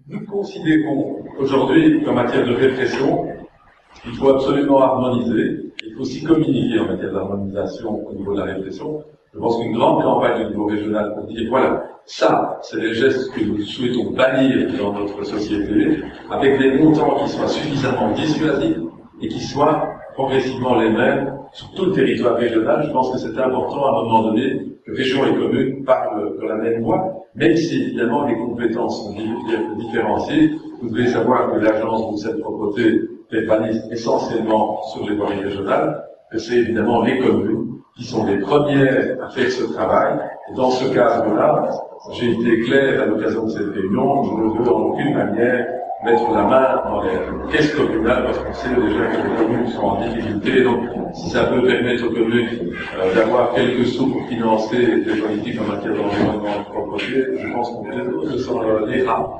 Nous considérons aujourd'hui qu'en matière de répression, il faut absolument harmoniser, il faut aussi communiquer en matière d'harmonisation au niveau de la répression. Je pense qu'une grande campagne au niveau régional pour dire, voilà, ça, c'est les gestes que nous souhaitons bannir dans notre société, avec des montants qui soient suffisamment dissuasifs et qui soient progressivement les mêmes sur tout le territoire régional. Je pense que c'est important à un moment donné que régions et communes parlent de la même voix, même si évidemment les compétences sont différenciées. Vous devez savoir que l'agence de cette propreté verbalise essentiellement sur les voiries régionales, que c'est évidemment les communes qui sont les premières à faire ce travail. Et dans ce cadre-là, j'ai été clair à l'occasion de cette réunion, je ne veux en aucune manière mettre la main dans les caisses communales parce qu'on sait déjà que les communes sont en difficulté. Donc, si ça peut permettre aux communes d'avoir quelques sous pour financer des politiques en matière d'environnement et de propreté, je pense qu'on s'en ira.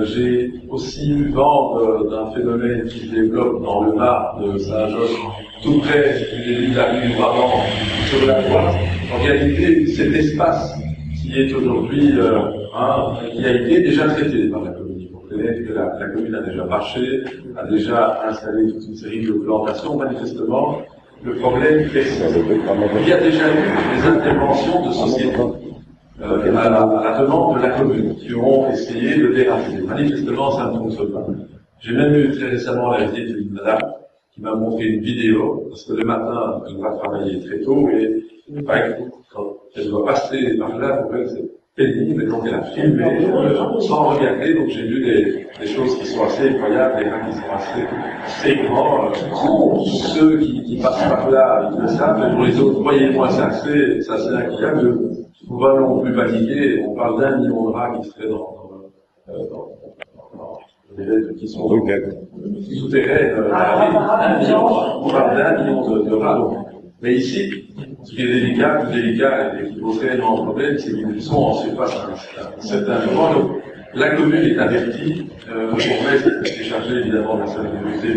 J'ai aussi eu vent d'un phénomène qui se développe dans le Var de Saint-Josse, tout près du début de la rue du Brabant, sur la voie. En réalité, cet espace qui est aujourd'hui, qui a été déjà traité par la commune. Il faut reconnaître que la commune a déjà marché, a déjà installé toute une série de plantations. Manifestement, le problème persiste. Il y a déjà eu des interventions de sociétés à la demande de la commune, qui ont essayé de déraper. Manifestement, ça ne fonctionne pas. J'ai même eu très récemment la visite d'une madame qui m'a montré une vidéo, parce que le matin, elle va travailler très tôt, et quand elle doit passer par là, pour elle, c'est pénible, et donc elle a filmé sans regarder, donc j'ai vu des choses qui sont assez incroyables, des reins qui sont assez grands. Pour ceux qui passent par là, ils le savent, mais pour les autres, croyez-moi, c'est assez incroyable. Nous ne allons plus paniquer, on parle d'1 million de rats qui seraient dans les lettres qui sont souterraines. On parle d'1 million de rats. Donc. Mais ici, ce qui est délicat, plus délicat et qui pose réellement problème, c'est qu'ils sont en surface à un certain moment. Donc, la commune est avertie, le bourgmestre qui est chargé évidemment de la salubrité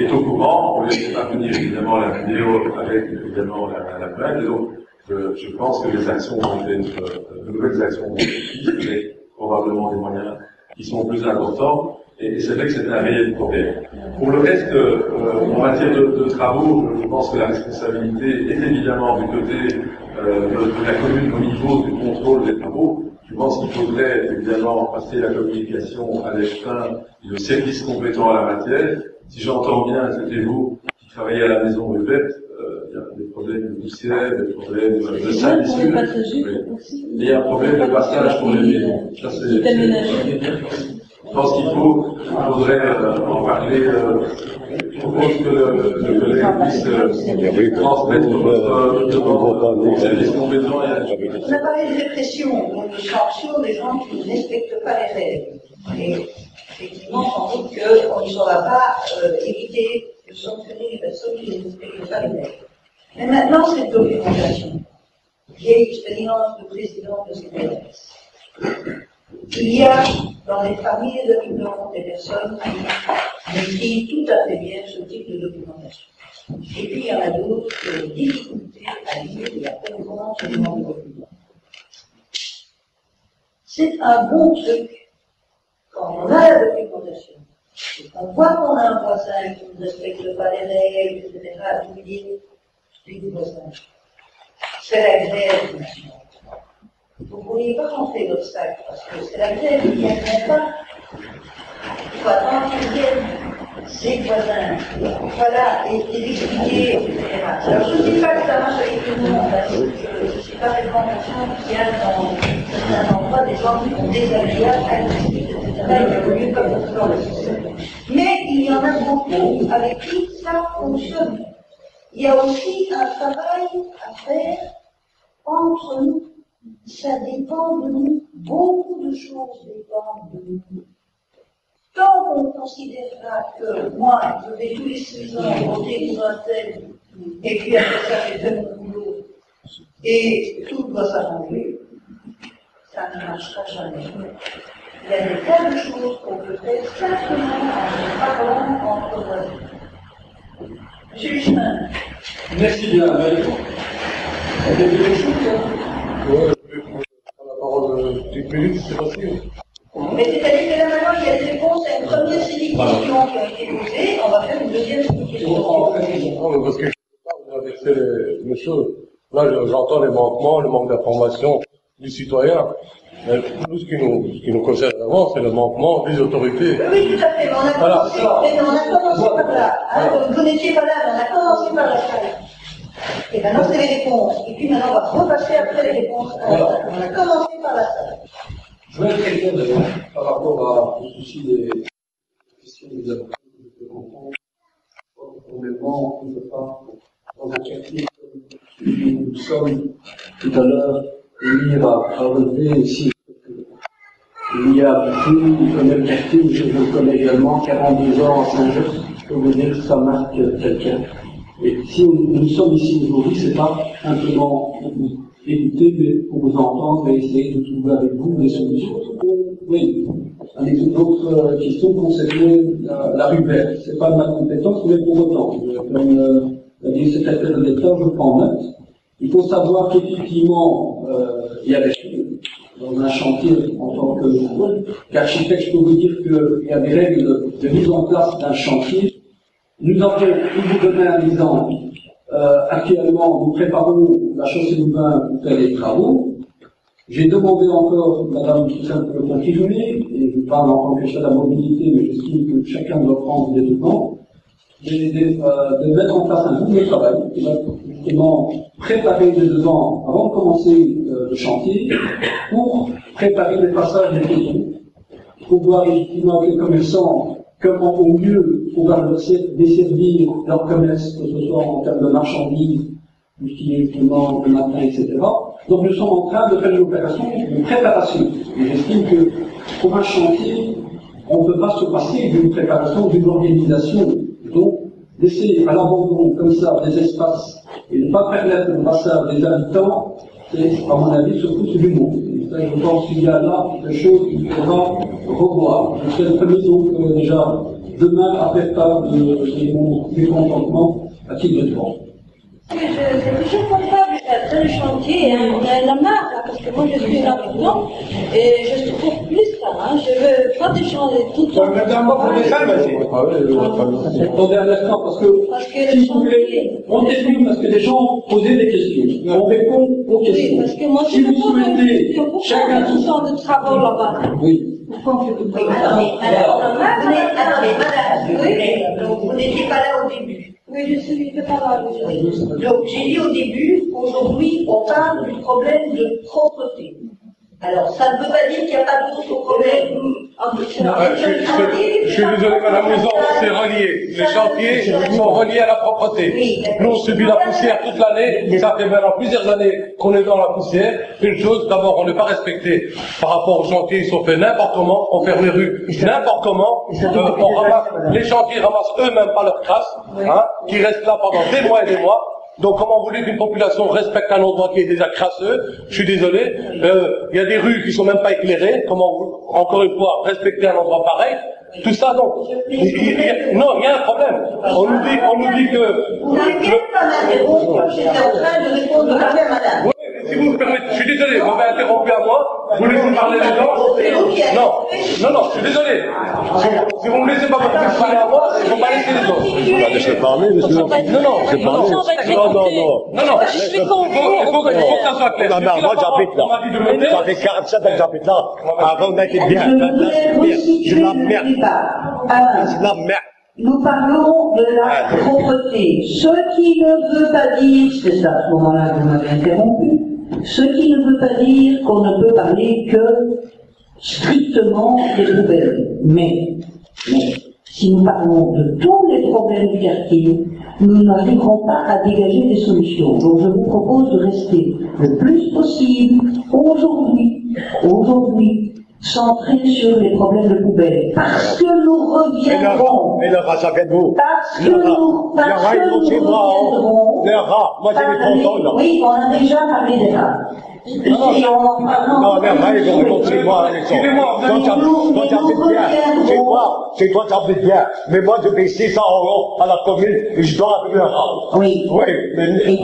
est au courant, on ne laisse pas venir évidemment la vidéo avec évidemment la plainte. Donc, je pense que les actions vont être, de nouvelles actions vont être prises, avec probablement des moyens qui sont plus importants, et c'est vrai que c'est un réel problème. Pour le reste, en matière de travaux, je pense que la responsabilité est évidemment du côté de la commune au niveau du contrôle des travaux. Je pense qu'il faudrait évidemment passer la communication à l'ECHTIN, le service compétent à la matière. Si j'entends bien, c'était vous qui travaillez à la maison Rupert, il y a des problèmes de poussière, des problèmes de salissure. Il y a un problème de passage pour les maisons. Ça, je pense qu'il faudrait en parler. Je propose que le collègue puisse transmettre votre demande au service compétent. On a parlé de répression, donc de sanctions des gens qui ne respectent pas les règles. Et effectivement, sans doute qu'on ne saura pas éviter de sanctionner les personnes qui ne respectent pas les règles. Mais maintenant, cette documentation, vieille expérience de président de CPRS. Il y a dans les familles de document des personnes qui maîtrisent tout à fait bien ce type de documentation. Et puis il y en a d'autres qui ont des difficultés à lire et à comprendre ce genre de document. C'est un bon truc quand on a la documentation. Et qu'on voit qu'on a un voisin qui ne respecte pas les règles, etc., de lui dire, du voisin. C'est la grève nationale. Vous ne pourriez pas rentrer d'obstacle, parce que c'est la grève qui n'y arrive pas. Il faut attendre qu'ils viennent, ses voisins, voilà, et les expliquer, etc. Alors je ne dis pas que ça marche avec tout le monde, parce que je suis parfaitement consciente qu'il y a dans certains endroits des gens qui sont désagréables, agressifs, etc., et qu'il vaut mieux pas qu'on se le système. Mais il y en a beaucoup avec qui ça fonctionne. Il y a aussi un travail à faire entre nous. Ça dépend de nous. Beaucoup de choses dépendent de nous. Tant qu'on considérera que moi, je vais tous les 6 ans voter pour un tel, et puis après ça, j'ai fait mon boulot, et tout doit s'arranger, ça ne marchera jamais. Il y a des tas de choses qu'on peut faire simplement en se parlant entre voisins. Monsieur Huchemin. Merci bien, Maëlle. Il y a des choses, hein? Ouais, je vais prendre la parole d'une minute, c'est facile. Mais c'est-à-dire que là maintenant, il y a des réponses à une première série de questions qui ont été posées, on va faire une deuxième série de questions. Non, parce que je ne peux pas vous inverser les choses. Là, j'entends les manquements, le manque d'information du citoyen. Mais nous, ce qui nous concerne vraiment, c'est le manquement des autorités. Oui, tout à fait, mais on a commencé, on a commencé par là. Hein, vous n'étiez pas là, mais on a commencé par la salle. Et maintenant, c'est les réponses. Et puis maintenant, on va repasser après les réponses à la salle. On a commencé par la salle. Je vais être très clair d'ailleurs, par rapport au souci des questions que vous avez comprendre. Honnêtement, on ne peut pas, dans un quartier comme nous sommes tout à l'heure, venir à relever ici. Il y a beaucoup, dans le quartier où je le connais également, 42 ans à Saint-Just, je peux vous dire que ça marque quelqu'un. Et si nous sommes ici aujourd'hui, c'est pas simplement pour vous écouter, mais pour vous entendre et essayer de trouver avec vous des solutions. Oui, une autre question concernait la rue verte. C'est pas de ma compétence, mais pour autant, comme l'a dit le secrétaire d'État, je prends note. Il faut savoir qu'effectivement, il y a des choses dans un chantier en tant qu'architecte, je peux vous dire qu'il y a des règles de mise en place d'un chantier. Nous avons, pour vous donner un exemple, actuellement, nous préparons la chaussée du Bain pour faire les travaux. J'ai demandé encore, madame, tout ça peut le confirmer, et je parle en tant que chef de la mobilité, mais j'estime que chacun doit prendre des devants, de mettre en place un groupe de travail qui va justement préparer les devants avant de commencer le chantier pour préparer les passages des piétons, pour voir effectivement avec les commerçants comment au mieux pouvoir desservir leur commerce, que ce soit en termes de marchandises, tout ce qui est justement le matin, etc. Donc nous sommes en train de faire une opération de préparation. Et j'estime que pour un chantier, on ne peut pas se passer d'une préparation, d'une organisation. Donc laisser à l'abandon comme ça des espaces et ne pas permettre le passage des habitants, c'est à mon avis surtout c'est du monde. Et ça, je pense qu'il y a là quelque chose qu'il faudra revoir. Je serai le premier donc déjà demain à faire part de mon mécontentement à titre de droit. C'est toujours comptable après le chantier, hein. On a la marre, là, parce que moi je suis là dedans, et je trouve plus ça, hein. Je veux pas d'échanger tout le temps. Attendez un instant, parce que si vous voulez, on termine parce que les gens posaient des questions. On répond aux questions. Oui, parce que moi si vous souhaitez, chacun tout genre de travaux là-bas. Oui. Pourquoi on fait tout ça? Attendez, madame, oui, donc vous n'étiez pas là au début. Oui, je suis pas là aujourd'hui. Donc j'ai dit au début, aujourd'hui, on parle du problème de propreté. Alors, ça ne veut pas dire qu'il n'y a pas d'autres problèmes. Je suis désolé, madame Maison, c'est relié. Les chantiers sont reliés à la propreté. Oui, nous, on subit la poussière toute l'année. Ça fait maintenant plusieurs années qu'on est dans la poussière. Une chose, d'abord, on n'est pas respecté par rapport aux chantiers. Ils sont faits n'importe comment. On ferme les rues n'importe comment. On ramasse, les chantiers ramassent eux-mêmes pas leurs crasses, hein, qui restent là pendant des mois et des mois. Donc comment vous voulez qu'une population respecte un endroit qui est déjà crasseux? Je suis désolé. Il y a des rues qui sont même pas éclairées. Comment vous, encore une fois, respecter un endroit pareil? Tout ça, non. Il y a un problème. On nous dit que... Vous n'avez pas m'interrompre, j'étais en train de répondre à madame. Oui, si vous me permettez, je suis désolé, vous m'avez interrompu à moi, vous laissez parler les gens. Non, je suis désolé. Si vous me laissez pas parler à moi, il ne faut pas laisser les autres. On va laisser parler, monsieur. Non, il faut que ça soit clair. Moi, j'habite là. Ça fait 47 ans que j'habite là. Avant, on était bien. C'est la merde. C'est la merde. Nous parlons de la propreté. Ce qui ne veut pas dire, c'est ça, à ce moment-là que vous m'avez interrompu, ce qui ne veut pas dire qu'on ne peut parler que strictement des poubelles. Mais, si nous parlons de tous les problèmes du quartier, nous n'arriverons pas à dégager des solutions. Donc je vous propose de rester le plus possible aujourd'hui, centré sur les problèmes de poubelles. Parce que nous reviendrons. Et le rat, ça vient de vous. Parce que nous reviendrons. Le rat, moi j'ai les 30 ans là. Oui, on a déjà parlé des rats. Non, mais c'est moi, c'est toi qui habites bien. Mais moi, je paye 600 € à la commune et je dois appeler un rang. Oui. Oui, mais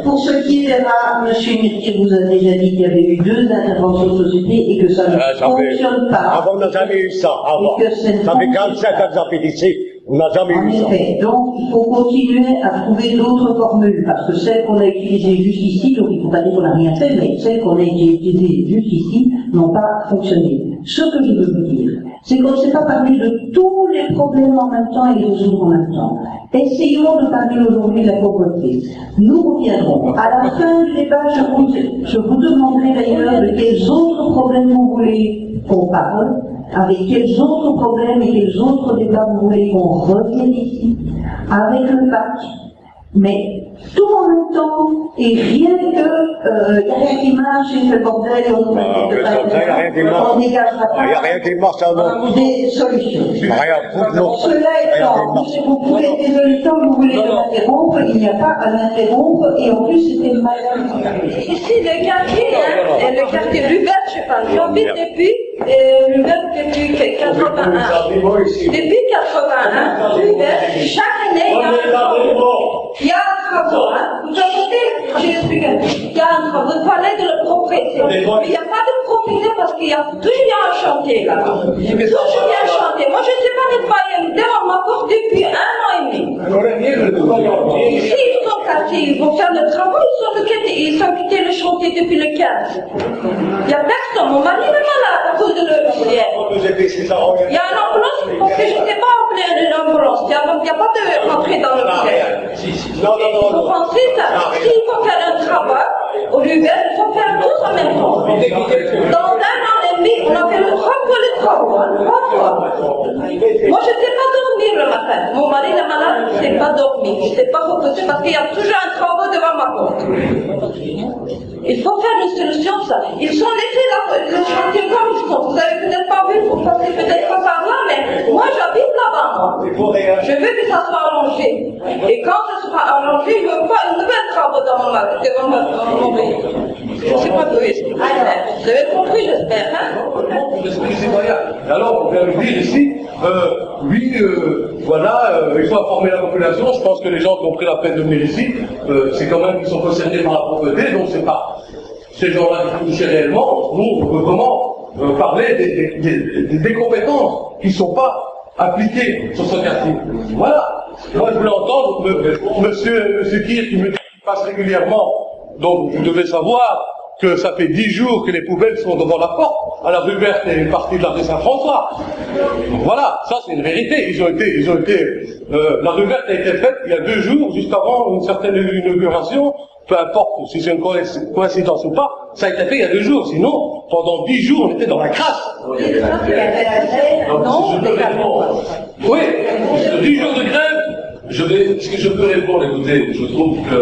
pour ce qui est des rares, M. Mirtier vous a déjà dit qu'il y avait eu 2 interventions de société et que ça ne fonctionne pas. Avant, on n'a jamais eu ça. Avant. Ça fait 47 ans que j'habite ici. On n'a jamais eu ça. En effet. Donc, il faut continuer à trouver d'autres formules, parce que celles qu'on a utilisées jusqu'ici, donc il ne faut pas dire qu'on n'a rien fait, mais celles qu'on a utilisées jusqu'ici n'ont pas fonctionné. Ce que je veux vous dire, c'est qu'on ne sait pas parler de tous les problèmes en même temps et les résoudre en même temps. Essayons de parler aujourd'hui de la pauvreté. Nous reviendrons. À la fin du débat, je vous demanderai d'ailleurs de quels autres problèmes vous voulez qu'on parle, avec quels autres problèmes et quels autres débats vous voulez qu'on revienne ici, avec le bac, mais tout en même temps, et rien que, il n'y a rien qui marche, et le bordel, on dégagera pas. Il n'y a rien qui marche, des solutions. Cela étant, vous pouvez être désolé tant que vous voulez m'interrompre, il n'y a pas à l'interrompre, et en plus c'était mal. Ici, le quartier Lubert, je sais pas, j'habite depuis Lubert depuis 81. Depuis 81, Lubert, chaque année, il y a un travaux, vous entendez, j'explique, il y a un travaux, vous parlez de la propriété, mais il n'y a pas de propriété parce qu'il y a toujours un chantier là. Toujours il y a un chantier. Moi je ne sais pas nettoyer devant ma porte depuis 1 an et demi. Ici, ils sont cassés, ils vont faire le travail, ils sont quittés le chantier depuis le 15. Il n'y a personne, mon mari est malade à cause de l'ouvrière. Il y a une ambulance, parce que je ne sais pas appeler une ambulance, il n'y a pas de rentrer dans le il faut penser ça. S'il faut faire un travail, au Lubert, il faut faire tout en même temps. Dans 1 an et demi, on a fait 3 fois le travail, 3 fois. Moi, je ne sais pas dormir le matin. Mon mari est malade, il ne sait pas dormir, il ne sait pas reposer parce qu'il y a toujours un travail devant ma porte. Il faut faire une solution, ça. Ils sont laissés le chantier comme ils sont. Vous avez peut-être pas vu, vous passez peut-être pas par là, mais moi j'habite là-bas. Je veux que ça soit allongé. Et quand ça sera allongé, je veux pas une nouvelle travaux devant mon pays. Je ne sais pas d'où est-ce que vous avez compris, j'espère, hein? Alors, on vient de dire ici, oui, voilà, il faut informer la population. Je pense que les gens qui ont pris la peine de venir ici, c'est quand même qu'ils sont concernés par la pauvreté, donc c'est pas ces gens-là qui touchent réellement. Nous, on veut vraiment parler des compétences qui ne sont pas appliquées sur ce quartier. Voilà. Moi, je voulais entendre monsieur Kir qui me passe régulièrement. Donc, vous devez savoir que ça fait 10 jours que les poubelles sont devant la porte, à la rue verte et une partie de la rue Saint-François. Voilà, ça c'est une vérité. Ils ont été, la rue verte a été faite il y a 2 jours, juste avant une certaine inauguration. Peu importe si c'est une coïncidence ou pas, ça a été fait il y a 2 jours. Sinon, pendant 10 jours, on était dans la crasse. Non, si je peux répondre. Oui, 10 jours de grève. Est-ce que je peux répondre? Écoutez, je trouve que...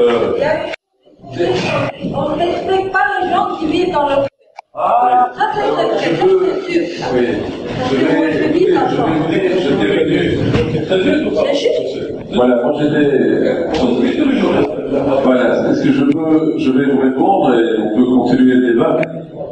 On ne respecte pas les gens qui vivent dans le... Ça c'est sûr. Oui, je vais vous dire, j'étais venu. C'est juste. Voilà, moi j'étais... Voilà, est-ce que je vais vous répondre et on peut continuer le débat.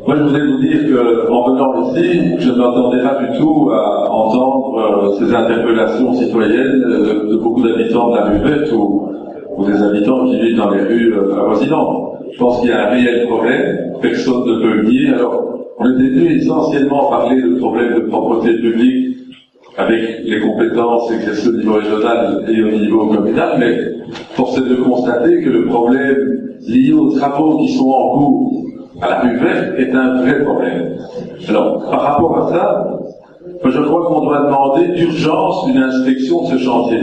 Moi je voudrais vous dire qu'en venant ici, je ne m'attendais pas du tout à entendre ces interpellations citoyennes de beaucoup d'habitants de la rue verte ou des habitants qui vivent dans les rues avoisinantes. Je pense qu'il y a un réel problème, personne ne peut le nier. Alors, on était venu essentiellement parler de problèmes de propreté publique avec les compétences exercées au niveau régional et au niveau communal, mais force est de constater que le problème lié aux travaux qui sont en cours à la rue verte est un vrai problème. Alors, par rapport à ça, je crois qu'on doit demander d'urgence une inspection de ce chantier.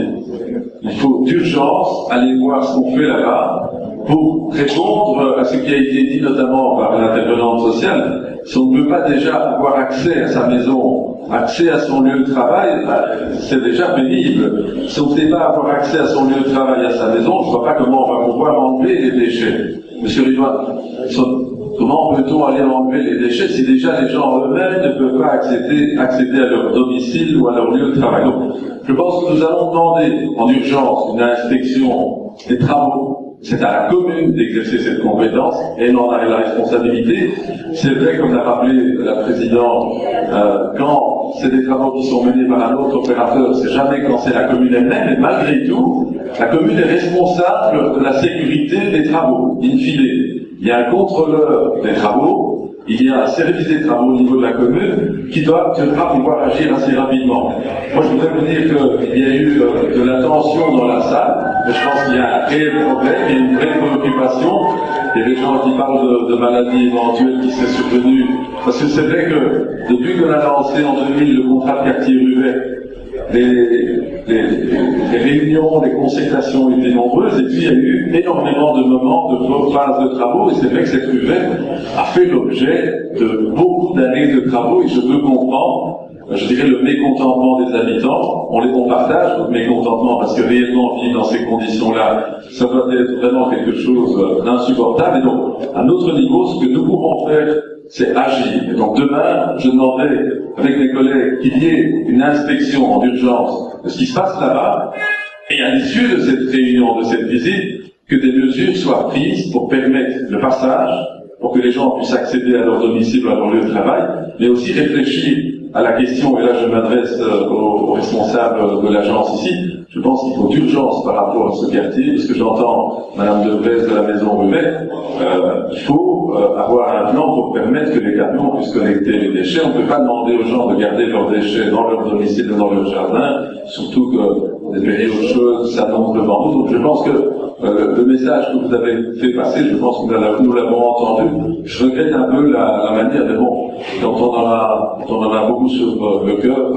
Il faut d'urgence aller voir ce qu'on fait là-bas pour répondre à ce qui a été dit notamment par l'intervenante sociale. Si on ne peut pas déjà avoir accès à sa maison, accès à son lieu de travail, c'est déjà pénible. Si on ne sait pas avoir accès à son lieu de travail, à sa maison, je ne vois pas comment on va pouvoir enlever les déchets. Monsieur Ridouane, comment peut-on aller enlever les déchets si déjà les gens eux-mêmes ne peuvent pas accéder à leur domicile ou à leur lieu de travail? Donc, je pense que nous allons demander en urgence une inspection des travaux c'est à la commune d'exercer cette compétence et elle en a la responsabilité. C'est vrai, comme l'a rappelé la présidente, quand c'est des travaux qui sont menés par un autre opérateur, c'est jamais quand c'est la commune elle-même, mais malgré tout, la commune est responsable de la sécurité des travaux, in fine. Il y a un contrôleur des travaux, il y a un service des travaux au niveau de la commune qui devra pouvoir agir assez rapidement. Moi, je voudrais vous dire qu'il y a eu de la tension dans la salle, mais je pense qu'il y a un réel problème, il y a une vraie préoccupation. Il y a des gens qui parlent de maladies éventuelles qui seraient survenues. Parce que c'est vrai que depuis qu'on a lancé en 2000 le contrat de quartier Ruvet, les réunions, les concertations étaient nombreuses, et puis il y a eu énormément de moments de phase de travaux, et c'est vrai que cette Ruvet a fait l'objet de beaucoup d'années de travaux, et je peux comprendre, je dirais, le mécontentement des habitants. On partage notre mécontentement, parce que réellement vivre dans ces conditions-là, ça doit être vraiment quelque chose d'insupportable. Et donc, à notre niveau, ce que nous pouvons faire, c'est agir. Et donc demain, je demanderai avec mes collègues qu'il y ait une inspection en urgence de ce qui se passe là-bas, et à l'issue de cette réunion, de cette visite, que des mesures soient prises pour permettre le passage, pour que les gens puissent accéder à leur domicile ou à leur lieu de travail, mais aussi réfléchir à la question, et là je m'adresse aux responsables de l'agence ici, je pense qu'il faut d'urgence par rapport à ce quartier, parce que j'entends Madame Debrez de la Maison Ruvet, il faut avoir un plan pour permettre que les camions puissent collecter les déchets. On ne peut pas demander aux gens de garder leurs déchets dans leur domicile ou dans leur jardin, surtout que des périodes chaudes s'annoncent devant nous. Donc je pense que le message que vous avez fait passer, je pense que nous l'avons entendu. Je regrette un peu la manière, mais bon, quand on en a beaucoup sur le cœur,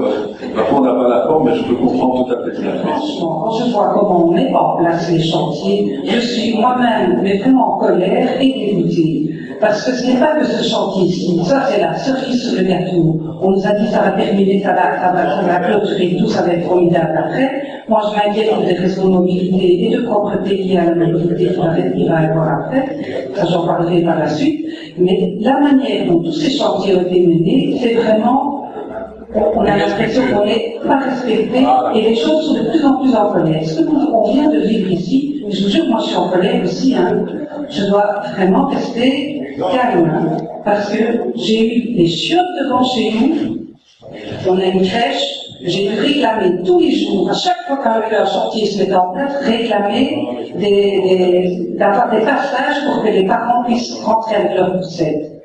parfois on n'a pas la forme, mais je peux comprendre tout à fait cela. Franchement, quand je vois comment on met en place les chantiers, je suis moi-même mais vraiment en colère et dégoûtée. Parce que ce n'est pas que ce chantier-ci, ça c'est la cerise sur le gâteau. On nous a dit ça va terminer, ça va clôturer, tout ça va être formidable après. Moi je m'inquiète pour des raisons de mobilité et de propreté liées à la mobilité qui va avoir après. Ça j'en parlerai par la suite. Mais la manière dont tous ces chantiers ont été menés, c'est vraiment, on a l'impression qu'on n'est pas respecté et les choses sont de plus en plus en colère. Ce qu'on vient de vivre ici, je vous jure, moi je suis en colère aussi, hein. Je dois vraiment rester calme, hein, parce que j'ai eu des chiottes devant chez nous, on a une crèche, j'ai dû réclamer tous les jours, à chaque fois qu'un chantier se met en place, réclamer d'avoir des passages pour que les parents puissent rentrer avec leur poussette.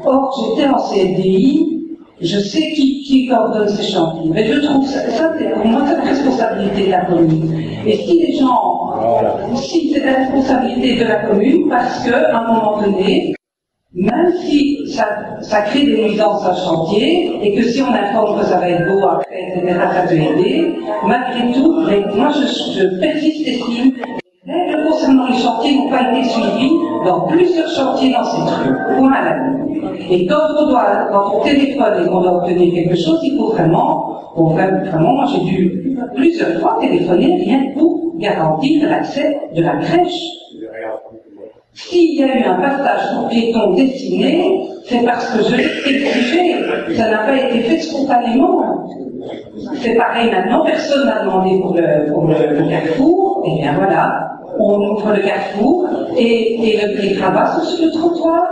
Or, j'étais en CFDI, je sais qui coordonne ces chantiers, mais je trouve ça pour moi, c'est la responsabilité de la commune. Et si les gens, si c'est la responsabilité de la commune, parce qu'à un moment donné, même si ça crée des nuisances à chantier, et que si on informe que ça va être beau après, etc., ça peut aider, malgré tout, moi je persiste et estime que les règles concernant les chantiers n'ont pas été suivies dans plusieurs chantiers dans ces trucs, point à la ligne. Et quand on téléphone et qu'on doit obtenir quelque chose, il faut vraiment, moi j'ai dû plusieurs fois téléphoner rien que pour garantir l'accès de la crèche. S'il y a eu un passage pour piétons dessiné, c'est parce que je l'ai exigé. Ça n'a pas été fait spontanément. C'est pareil maintenant, personne n'a demandé pour le carrefour. Et bien voilà, on ouvre le carrefour et les cravaches sont sur le trottoir.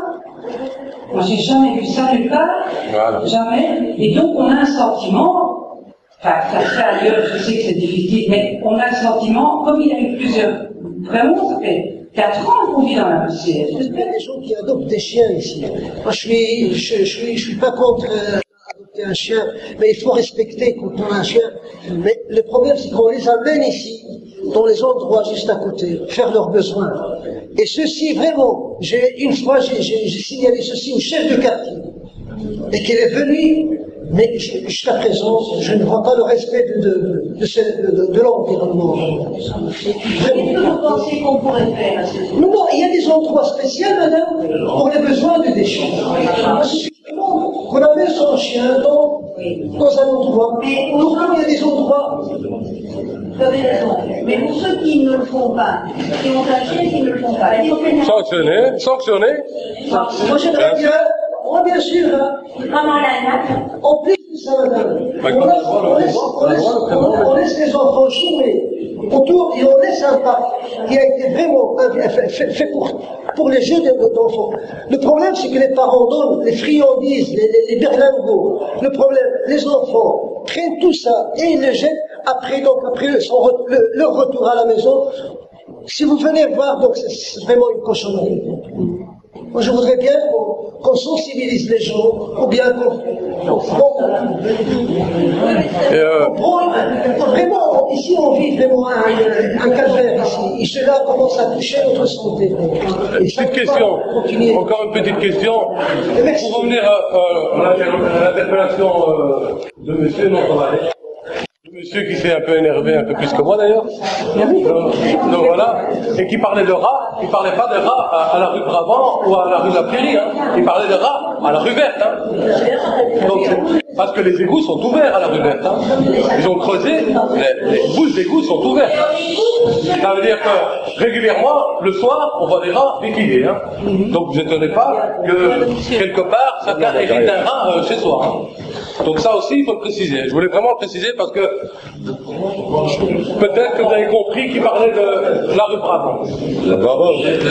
Moi j'ai jamais vu ça nulle part. Voilà. Jamais. Et donc on a un sentiment, enfin ça se fait ailleurs, je sais que c'est difficile, mais on a le sentiment, comme il y a eu plusieurs, vraiment ça fait 4 ans qu'on vit dans la poussière. Il y a des gens qui adoptent des chiens ici. Moi, je suis pas contre adopter un chien, mais il faut respecter quand on a un chien. Mais le problème, c'est qu'on les amène ici, dans les endroits juste à côté, faire leurs besoins. Et ceci, vraiment, une fois, j'ai signalé ceci au chef de quartier, et qu'il est venu. Mais jusqu'à présent, je ne vois pas le respect de l'environnement. Qu'est-ce que vous pensez qu'on pourrait faire à ce sujet ? Non, il y a des endroits spéciaux, madame, pour les besoins de déchets. Qu'on amène son chien dans un endroit. Mais il y a des endroits. Vous avez raison. Mais pour ceux qui ne le font pas, qui ont un chien qui ne le font pas, Sanctionner. Moi, j'aimerais bien. Moi, bien sûr, en plus C'est ça, madame. On laisse les enfants jouer autour et on laisse un parc qui a été vraiment fait pour les jeux d'enfants. Le problème, c'est que les parents donnent les friandises, les berlingots. Le problème, les enfants prennent tout ça et ils le jettent après leur retour à la maison. Si vous venez voir, donc c'est vraiment une cochonnerie. Moi, je voudrais bien qu'on sensibilise les gens, ou bien vraiment, ici on vit vraiment un calvaire ici, et cela commence à toucher notre santé. Petite question, encore une petite question, pour revenir à l'interpellation de monsieur, monsieur qui s'est un peu énervé, un peu plus que moi d'ailleurs. Donc voilà, et qui parlait de rats, il parlait pas de rats à la rue Brabant ou à la rue de la Prairie, hein. Il parlait de rats à la rue Verte, hein. Donc, parce que les égouts sont ouverts à la rue Verte, hein. Ils ont creusé, les bouches d'égouts sont ouvertes. Ça veut dire que régulièrement, le soir, on voit des rats liquidés, hein. Donc vous n'étonnez pas que quelque part, chacun hérite d'un rat chez soi, hein. Donc ça aussi, il faut le préciser. Je voulais vraiment le préciser parce que peut-être que vous avez compris qu'il parlait de la rue Brabant. Le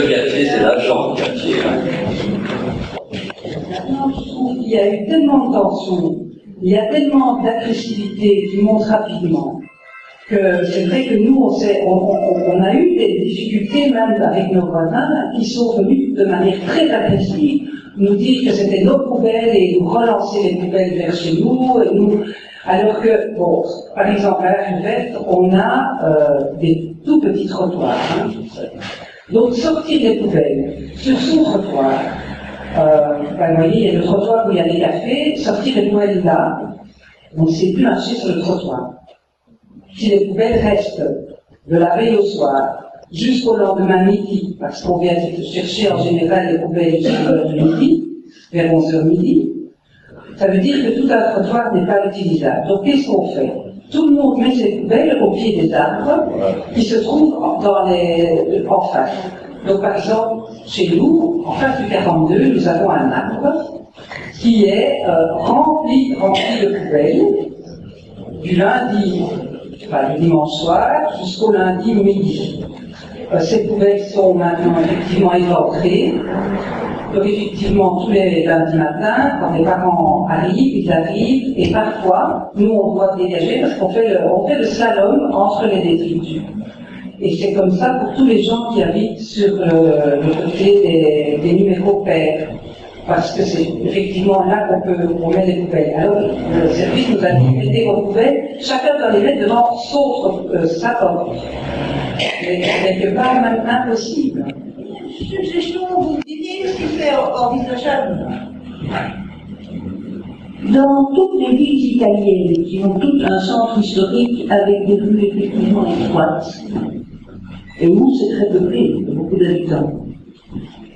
quartier, c'est l'agent du quartier. Maintenant, je trouve qu'il y a eu tellement de tensions, il y a tellement d'agressivité qui monte rapidement, que c'est vrai que nous, on a eu des difficultés même avec nos voisins qui sont venus de manière très agressive nous dire que c'était nos poubelles et nous relancer les poubelles vers chez nous, alors que, bon, par exemple, à la rue Verte, on a des tout petits trottoirs. Hein. Donc, sortir les poubelles sur son trottoir, vous voyez, il y a le trottoir où il y a des cafés, sortir les poubelles là, on ne sait plus marcher sur le trottoir. Si les poubelles restent de la veille au soir, jusqu'au lendemain midi, parce qu'on vient chercher en général les poubelles jusqu'à l'heure du midi, vers 11h midi, ça veut dire que tout un trottoir n'est pas utilisable. Donc qu'est-ce qu'on fait? Tout le monde met ses poubelles au pied des arbres qui se trouvent en face. Donc par exemple, chez nous, en face du 42, nous avons un arbre qui est rempli de poubelles du lundi, le dimanche soir, jusqu'au lundi midi. Ces poubelles sont maintenant effectivement éventrées. Donc effectivement, tous les lundis matins, quand les parents arrivent, ils arrivent, et parfois, nous on doit dégager parce qu'on fait le slalom entre les détritus. Et c'est comme ça pour tous les gens qui habitent sur le côté des numéros pairs. Parce que c'est effectivement là qu'on met les poubelles. Alors, le service nous a dit, mettez vos poubelles, chacun doit les mettre devant sa porte. Mais quelque part, même impossible. Suggestion, vous me disiez ce qui fait envisageable. Dans toutes les villes italiennes, qui ont toutes un centre historique avec des rues effectivement étroites, et où c'est très peuplé, il y a beaucoup d'habitants,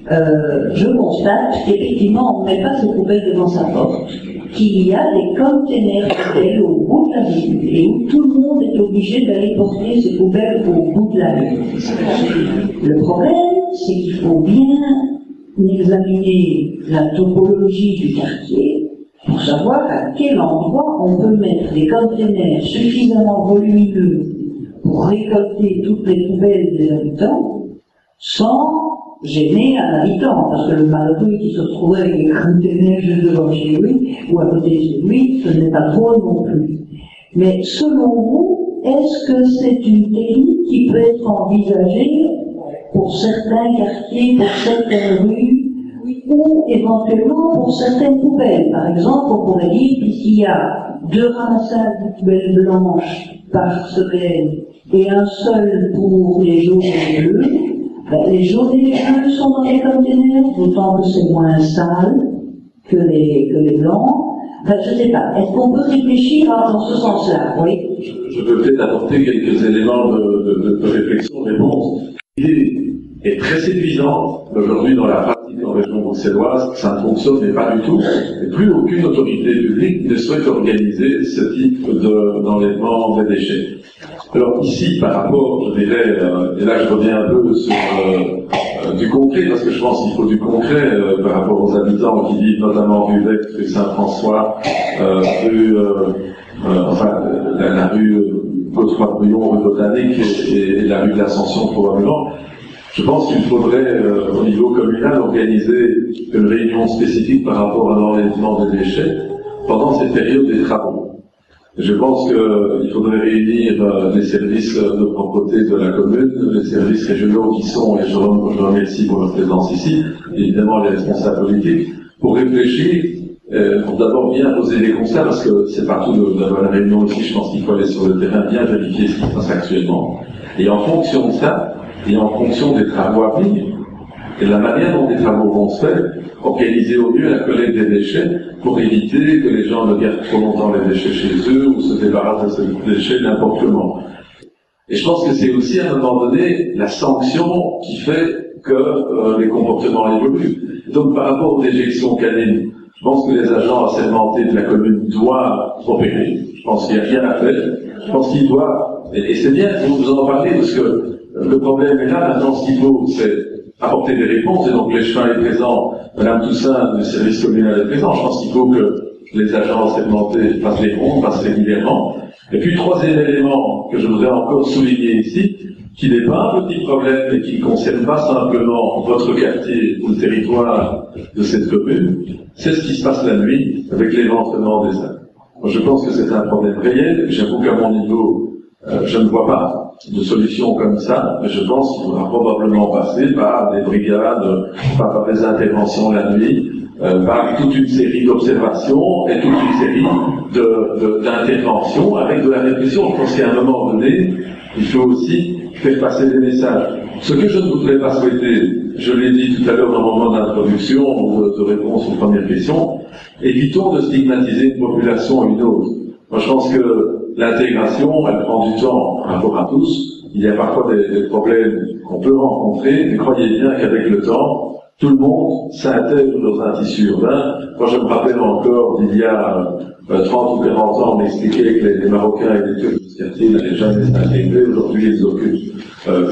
je constate qu'effectivement, on ne met pas ses poubelles devant sa porte, qu'il y a des containers poubelles au bout de la rue, et où tout le monde est obligé d'aller porter ses poubelles au bout de la rue. Le problème, c'est qu'il faut bien examiner la topologie du quartier pour savoir à quel endroit on peut mettre des containers suffisamment volumineux pour récolter toutes les poubelles des habitants sans gêner un habitant, parce que le malheureux qui se retrouvait avec les containers juste devant chez lui ou à côté de chez lui, ce n'est pas drôle non plus. Mais selon vous, est-ce que c'est une technique qui peut être envisagée pour certains quartiers, pour certaines rues, ou éventuellement pour certaines poubelles? Par exemple, on pourrait dire qu'ici y a 2 ramassages de poubelles blanches par semaine et un seul pour les jaunes et les bleus. Les jaunes et les bleus sont dans les containers, d'autant que c'est moins sale que les blancs. Enfin, je ne sais pas. Est-ce qu'on peut réfléchir dans ce sens-là? Oui. Je peux peut-être apporter quelques éléments de réflexion, de réponse. L'idée est très séduisante aujourd'hui dans la pratique en région bruxelloise. Ça ne fonctionne mais pas du tout. Et plus aucune autorité publique ne souhaite organiser ce type d'enlèvement des déchets. Alors ici, par rapport, je dirais, et là je reviens un peu sur du concret, parce que je pense qu'il faut du concret par rapport aux habitants qui vivent notamment rue Vec, rue Saint-François, la rue Godefroy-Brouillon, rue Botanique et la rue de l'Ascension probablement. Je pense qu'il faudrait, au niveau communal, organiser une réunion spécifique par rapport à l'enlèvement des déchets pendant cette période des travaux. Je pense qu'il faudrait réunir les services de propreté de la commune, les services régionaux qui sont, et je remercie pour leur présence ici, évidemment les responsables politiques, pour réfléchir, pour d'abord bien poser les constats, parce que c'est partout d'avoir la réunion ici, je pense qu'il faut aller sur le terrain, bien vérifier ce qui se passe actuellement. Et en fonction de ça, et en fonction des travaux à venir, et de la manière dont les travaux vont se faire, organiser au mieux la collecte des déchets pour éviter que les gens ne gardent trop longtemps les déchets chez eux ou se débarrassent de ces déchets n'importe comment. Et je pense que c'est aussi à un moment donné la sanction qui fait que les comportements évoluent. Donc par rapport aux déjections canines, je pense que les agents assermentés de la commune doivent opérer. Je pense qu'il n'y a rien à faire. Je pense qu'ils doivent, et c'est bien que vous en parlez, parce que le problème est là. Maintenant, ce qu'il faut, c'est apporter des réponses, et donc l'échevin est présent, Madame Toussaint du service communal est présent. Je pense qu'il faut que les agents segmentés fassent les rondes, fassent régulièrement. Et puis, troisième élément que je voudrais encore souligner ici, qui n'est pas un petit problème et qui ne concerne pas simplement votre quartier ou le territoire de cette commune, c'est ce qui se passe la nuit avec l'éventrement des arbres. Moi, je pense que c'est un problème réel. J'avoue qu'à mon niveau, je ne vois pas de solution comme ça, mais je pense qu'il faudra probablement passer par des brigades, par des interventions la nuit, par toute une série d'observations et toute une série d'interventions avec de la répression. Je pense qu'à un moment donné, il faut aussi faire passer des messages. Ce que je ne voudrais pas souhaiter, je l'ai dit tout à l'heure dans mon moment d'introduction ou de réponse aux premières questions, évitons de stigmatiser une population ou une autre. Moi, je pense que l'intégration, elle prend du temps par rapport à tous. Il y a parfois des problèmes qu'on peut rencontrer, mais croyez bien qu'avec le temps, tout le monde s'intègre dans un tissu urbain. Moi, je me rappelle encore d'il y a 30 ou 40 ans, on m'expliquait que les Marocains et les Turcs de ce quartier n'allaient jamais s'intégrer. Aujourd'hui, ils occupent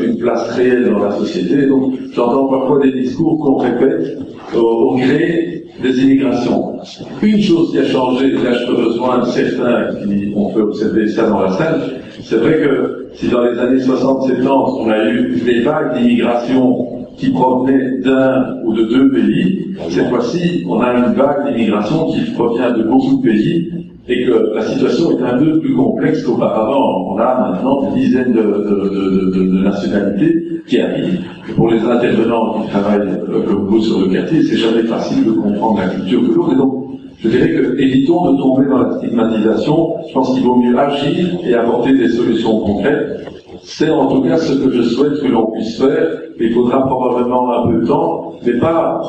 une place réelle dans la société. Donc, j'entends parfois des discours qu'on répète au gré des immigrations. Une chose qui a changé, et là je peux rejoindre certains qui ont fait observer ça dans la salle, c'est vrai que si dans les années 60-70 on a eu des vagues d'immigration qui provenaient d'un ou de deux pays, cette fois-ci on a une vague d'immigration qui provient de beaucoup de pays et que la situation est un peu plus complexe qu'auparavant. On a maintenant des dizaines de nationalités qui arrivent. Et pour les intervenants qui travaillent comme vous sur le quartier, c'est jamais facile de comprendre la culture de l'autre. Et donc, je dirais que évitons de tomber dans la stigmatisation. Je pense qu'il vaut mieux agir et apporter des solutions concrètes. C'est en tout cas ce que je souhaite que l'on puisse faire. Il faudra probablement un peu de temps, mais pas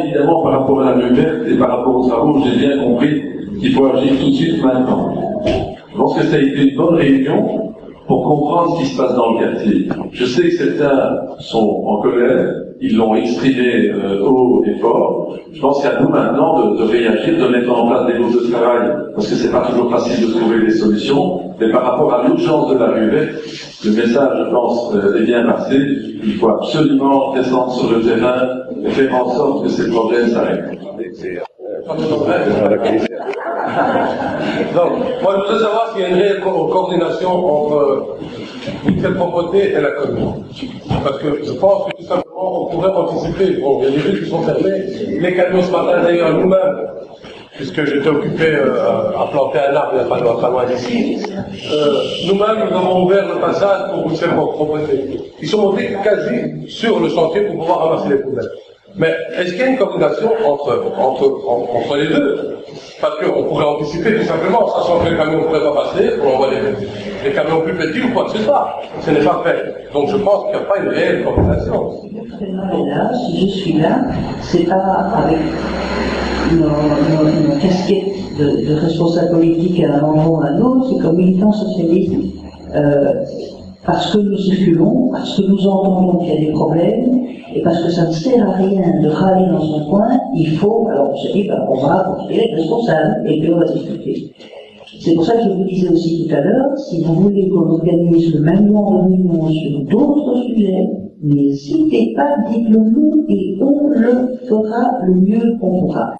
évidemment par rapport à la rue verte et par rapport aux travaux. J'ai bien compris qu'il faut agir tout de suite maintenant. Je pense que ça a été une bonne réunion pour comprendre ce qui se passe dans le quartier. Je sais que certains sont en colère, ils l'ont exprimé haut et fort. Je pense qu'à nous maintenant de réagir, de mettre en place des groupes de travail, parce que c'est pas toujours facile de trouver des solutions, mais par rapport à l'urgence de la rue verte, le message, je pense, est bien passé. Il faut absolument descendre sur le terrain et faire en sorte que ces problèmes s'arrêtent. Donc, moi je voudrais savoir s'il y a une réelle coordination entre cette propreté et la commune. Parce que je pense que tout simplement on pourrait anticiper. Bon, il y a des rues qui sont fermées. Les camions ce matin d'ailleurs nous-mêmes, puisque j'étais occupé à planter un arbre pas loin d'ici, nous-mêmes nous avons ouvert le passage pour cette propreté. Ils sont montés quasi sur le chantier pour pouvoir ramasser les poubelles. Mais est-ce qu'il y a une coordination entre les deux? Parce qu'on pourrait anticiper tout simplement, sachant que les camions ne pourraient pas passer, on envoie les camions plus petits ou quoi que ce soit. Ce n'est pas fait. Donc je pense qu'il n'y a pas une réelle coordination. Là, si je suis là, c'est pas avec nos casquettes de responsable politique à un moment ou à un autre, c'est comme militants socialistes. Parce que nous circulons, parce que nous entendons qu'il y a des problèmes, et parce que ça ne sert à rien de râler dans son coin, il faut, alors on se dit, on va considérer être responsable, et puis on va discuter. C'est pour ça que je vous disais aussi tout à l'heure, si vous voulez qu'on organise le même genre de réunion sur d'autres sujets, N'hésitez pas, dites-le nous et on le fera le mieux qu'on pourra.